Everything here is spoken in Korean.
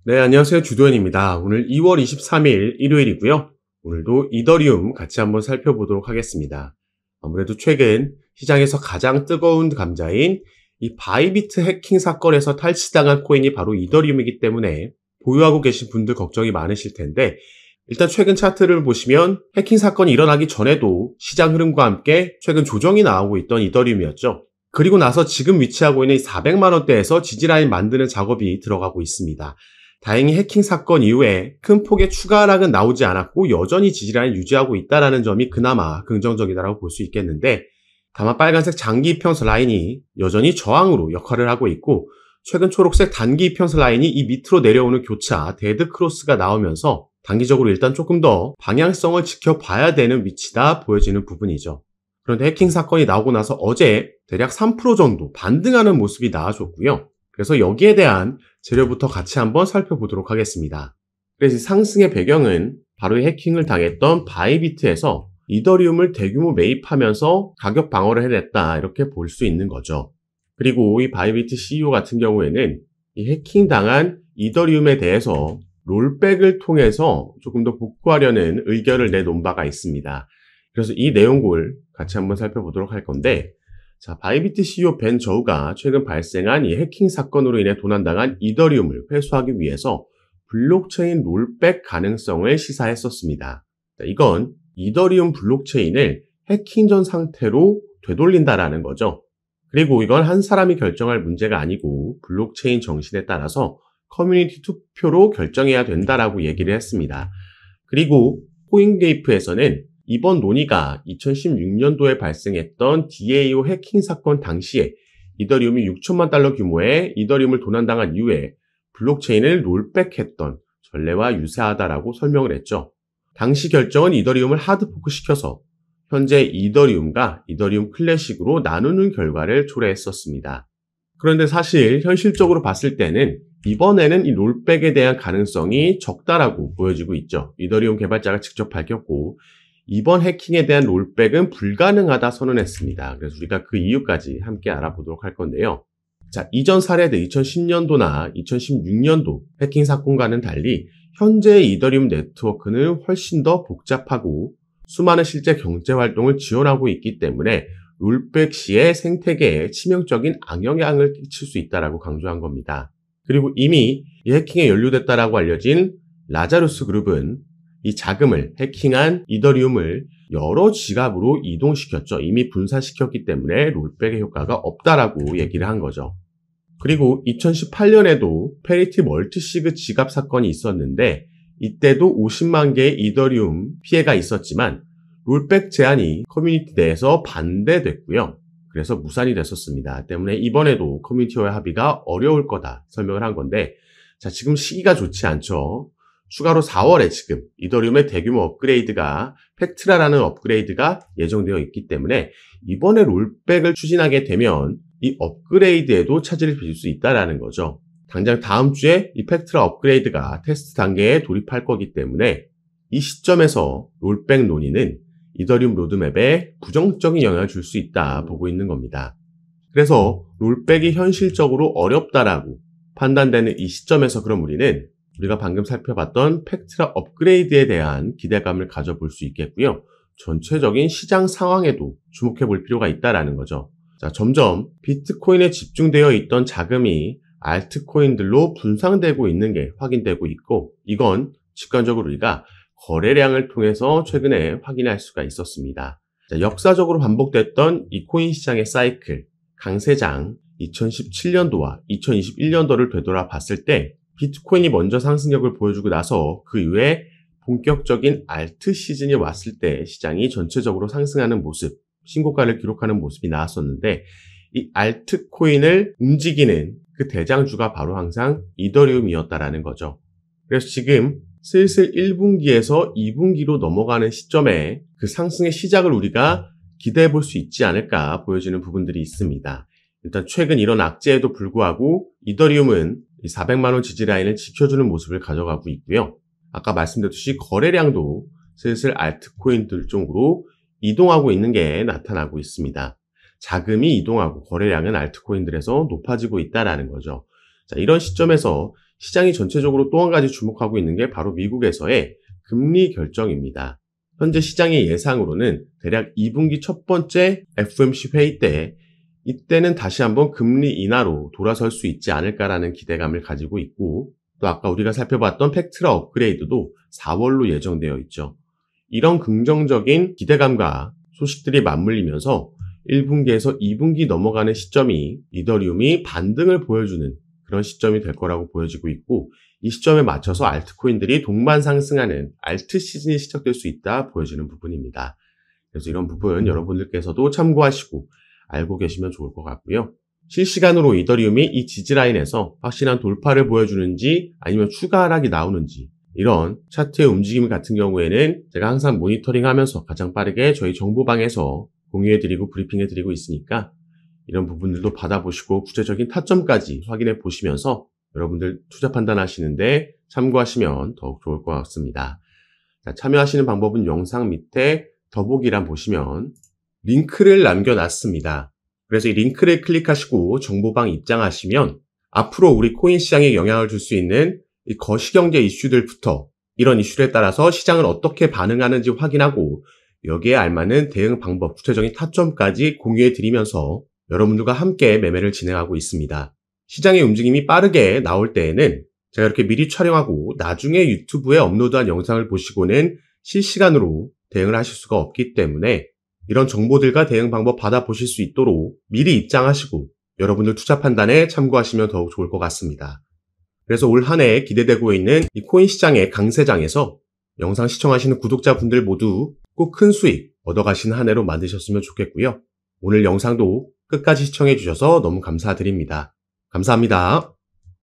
네, 안녕하세요. 주도현입니다. 오늘 2월 23일 일요일이고요. 오늘도 이더리움 같이 한번 살펴보도록 하겠습니다. 아무래도 최근 시장에서 가장 뜨거운 감자인 이 바이비트 해킹 사건에서 탈취당한 코인이 바로 이더리움이기 때문에 보유하고 계신 분들 걱정이 많으실 텐데, 일단 최근 차트를 보시면 해킹 사건이 일어나기 전에도 시장 흐름과 함께 최근 조정이 나오고 있던 이더리움이었죠. 그리고 나서 지금 위치하고 있는 400만 원대에서 지지라인 만드는 작업이 들어가고 있습니다. 다행히 해킹 사건 이후에 큰 폭의 추가 하락은 나오지 않았고 여전히 지지라인을 유지하고 있다는 점이 그나마 긍정적이다라고 볼 수 있겠는데, 다만 빨간색 장기 이평선 라인이 여전히 저항으로 역할을 하고 있고, 최근 초록색 단기 이평선 라인이 이 밑으로 내려오는 교차 데드 크로스가 나오면서 단기적으로 일단 조금 더 방향성을 지켜봐야 되는 위치다 보여지는 부분이죠. 그런데 해킹 사건이 나오고 나서 어제 대략 3% 정도 반등하는 모습이 나와줬고요. 그래서 여기에 대한 재료부터 같이 한번 살펴보도록 하겠습니다. 그래서 상승의 배경은 바로 해킹을 당했던 바이비트에서 이더리움을 대규모 매입하면서 가격 방어를 해냈다, 이렇게 볼 수 있는 거죠. 그리고 이 바이비트 CEO 같은 경우에는 이 해킹 당한 이더리움에 대해서 롤백을 통해서 조금 더 복구하려는 의견을 내놓은 바가 있습니다. 그래서 이 내용을 같이 한번 살펴보도록 할 건데, 자, 바이비트 CEO 벤 저우가 최근 발생한 이 해킹 사건으로 인해 도난당한 이더리움을 회수하기 위해서 블록체인 롤백 가능성을 시사했었습니다. 자, 이건 이더리움 블록체인을 해킹 전 상태로 되돌린다라는 거죠. 그리고 이건 한 사람이 결정할 문제가 아니고 블록체인 정신에 따라서 커뮤니티 투표로 결정해야 된다라고 얘기를 했습니다. 그리고 코인게이프에서는 이번 논의가 2016년도에 발생했던 DAO 해킹 사건 당시에 이더리움이 6천만 달러 규모의 이더리움을 도난당한 이후에 블록체인을 롤백했던 전례와 유사하다라고 설명을 했죠. 당시 결정은 이더리움을 하드포크시켜서 현재 이더리움과 이더리움 클래식으로 나누는 결과를 초래했었습니다. 그런데 사실 현실적으로 봤을 때는 이번에는 이 롤백에 대한 가능성이 적다라고 보여지고 있죠. 이더리움 개발자가 직접 밝혔고, 이번 해킹에 대한 롤백은 불가능하다 선언했습니다. 그래서 우리가 그 이유까지 함께 알아보도록 할 건데요. 자, 이전 사례들 2010년도나 2016년도 해킹 사건과는 달리 현재의 이더리움 네트워크는 훨씬 더 복잡하고 수많은 실제 경제 활동을 지원하고 있기 때문에 롤백 시의 생태계에 치명적인 악영향을 끼칠 수 있다고 강조한 겁니다. 그리고 이미 이 해킹에 연루됐다라고 알려진 라자루스 그룹은 이 자금을 해킹한 이더리움을 여러 지갑으로 이동시켰죠. 이미 분산시켰기 때문에 롤백의 효과가 없다라고 얘기를 한 거죠. 그리고 2018년에도 페리티 멀티시그 지갑 사건이 있었는데, 이때도 50만 개의 이더리움 피해가 있었지만 롤백 제한이 커뮤니티 내에서 반대됐고요. 그래서 무산이 됐었습니다. 때문에 이번에도 커뮤니티와의 합의가 어려울 거다 설명을 한 건데, 자, 지금 시기가 좋지 않죠. 추가로 4월에 지금 이더리움의 대규모 업그레이드가 팩트라라는 업그레이드가 예정되어 있기 때문에 이번에 롤백을 추진하게 되면 이 업그레이드에도 차질을 빚을 수 있다는 거죠. 당장 다음 주에 이 팩트라 업그레이드가 테스트 단계에 돌입할 거기 때문에 이 시점에서 롤백 논의는 이더리움 로드맵에 부정적인 영향을 줄 수 있다 보고 있는 겁니다. 그래서 롤백이 현실적으로 어렵다라고 판단되는 이 시점에서 그럼 우리가 방금 살펴봤던 팩트라 업그레이드에 대한 기대감을 가져볼 수 있겠고요. 전체적인 시장 상황에도 주목해 볼 필요가 있다는 거죠. 자, 점점 비트코인에 집중되어 있던 자금이 알트코인들로 분산되고 있는 게 확인되고 있고, 이건 직관적으로 우리가 거래량을 통해서 최근에 확인할 수가 있었습니다. 자, 역사적으로 반복됐던 이 코인 시장의 사이클, 강세장 2017년도와 2021년도를 되돌아 봤을 때 비트코인이 먼저 상승력을 보여주고 나서 그 이후에 본격적인 알트 시즌이 왔을 때 시장이 전체적으로 상승하는 모습, 신고가를 기록하는 모습이 나왔었는데, 이 알트코인을 움직이는 그 대장주가 바로 항상 이더리움이었다라는 거죠. 그래서 지금 슬슬 1분기에서 2분기로 넘어가는 시점에 그 상승의 시작을 우리가 기대해 볼 수 있지 않을까 보여지는 부분들이 있습니다. 일단 최근 이런 악재에도 불구하고 이더리움은 이 400만 원 지지 라인을 지켜주는 모습을 가져가고 있고요. 아까 말씀드렸듯이 거래량도 슬슬 알트코인들 쪽으로 이동하고 있는 게 나타나고 있습니다. 자금이 이동하고 거래량은 알트코인들에서 높아지고 있다는 거죠. 자, 이런 시점에서 시장이 전체적으로 또 한 가지 주목하고 있는 게 바로 미국에서의 금리 결정입니다. 현재 시장의 예상으로는 대략 2분기 첫 번째 FOMC 회의 때 이때는 다시 한번 금리 인하로 돌아설 수 있지 않을까라는 기대감을 가지고 있고, 또 아까 우리가 살펴봤던 팩트라 업그레이드도 4월로 예정되어 있죠. 이런 긍정적인 기대감과 소식들이 맞물리면서 1분기에서 2분기 넘어가는 시점이 이더리움이 반등을 보여주는 그런 시점이 될 거라고 보여지고 있고, 이 시점에 맞춰서 알트코인들이 동반 상승하는 알트 시즌이 시작될 수 있다 보여지는 부분입니다. 그래서 이런 부분 여러분들께서도 참고하시고 알고 계시면 좋을 것 같고요. 실시간으로 이더리움이 이 지지라인에서 확실한 돌파를 보여주는지 아니면 추가 하락이 나오는지, 이런 차트의 움직임 같은 경우에는 제가 항상 모니터링하면서 가장 빠르게 저희 정보방에서 공유해드리고 브리핑해드리고 있으니까 이런 부분들도 받아보시고 구체적인 타점까지 확인해 보시면서 여러분들 투자 판단하시는데 참고하시면 더욱 좋을 것 같습니다. 자, 참여하시는 방법은 영상 밑에 더보기란 보시면 링크를 남겨놨습니다. 그래서 이 링크를 클릭하시고 정보방 입장하시면 앞으로 우리 코인 시장에 영향을 줄 수 있는 이 거시경제 이슈들부터 이런 이슈에 따라서 시장을 어떻게 반응하는지 확인하고 여기에 알맞는 대응 방법, 구체적인 타점까지 공유해 드리면서 여러분들과 함께 매매를 진행하고 있습니다. 시장의 움직임이 빠르게 나올 때에는 제가 이렇게 미리 촬영하고 나중에 유튜브에 업로드한 영상을 보시고는 실시간으로 대응을 하실 수가 없기 때문에 이런 정보들과 대응 방법 받아보실 수 있도록 미리 입장하시고 여러분들 투자 판단에 참고하시면 더욱 좋을 것 같습니다. 그래서 올 한 해 기대되고 있는 이 코인 시장의 강세장에서 영상 시청하시는 구독자분들 모두 꼭 큰 수익 얻어가시는 한 해로 만드셨으면 좋겠고요. 오늘 영상도 끝까지 시청해 주셔서 너무 감사드립니다. 감사합니다.